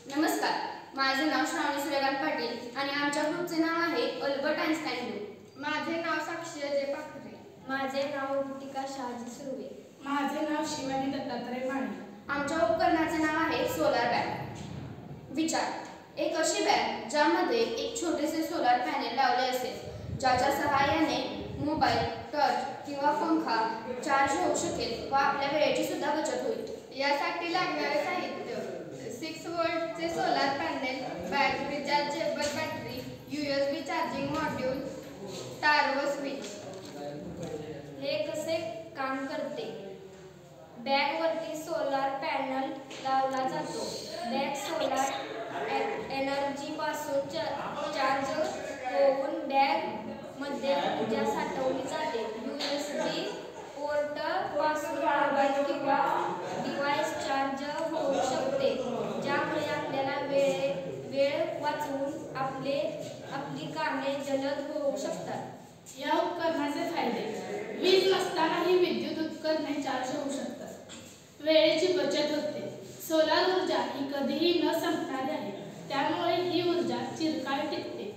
नमस्कार, माझे नाव श्रावणी सूर्यकांत पाटील आणि आमच्या ग्रुपचे नाव आहे अल्बर्ट आइन्स्टाईन ग्रुप। माझे नाव साक्षी अजय पाखरे। माझे नाव ऋतिका शहाजी सुर्वे। माझे नाव शिवानी दत्तात्रय माने। आमच्या उपकरणाचे नाव आहे सोलार बॅग। विचार, एक अशी बॅग ज्यामध्ये एक छोटेसे सोलार पॅनेल लावले असेल, ज्याच्या सहाय्याने मोबाईल, टॉर्च किंवा पंखा चार्ज होऊ शकेल व आपल्या वेळेची सुद्धा बचत होईल। यासाठी लागणारे साहित्य 6 व्होल्टचे solar panel, bag, rechargeable battery, USB charging module, तार व स्विच। हे कसे काम करते? बॅग वरती सोलार पॅनल लावला जातो। बॅग सोलार एनर्जी पासून चार्ज होऊन बॅग मध्ये ऊर्जा साठवली जाते। USB पोर्ट पासून मोबाईल किंवा डिव्हाइस चार्ज होऊ शकते, ज्यामुळे आपल्याला वेळ वाचवून आपली कामे जलद होऊ शकतात। या उपकरणाचे फायदे: वीज नसतानाही विद्युत उपकरणे चार्ज होऊ शकतात, वेळेची बचत होते, सोलार ऊर्जा ही कधीही न संपणारी आहे, त्यामुळे ही ऊर्जा चिरकाल टिकते,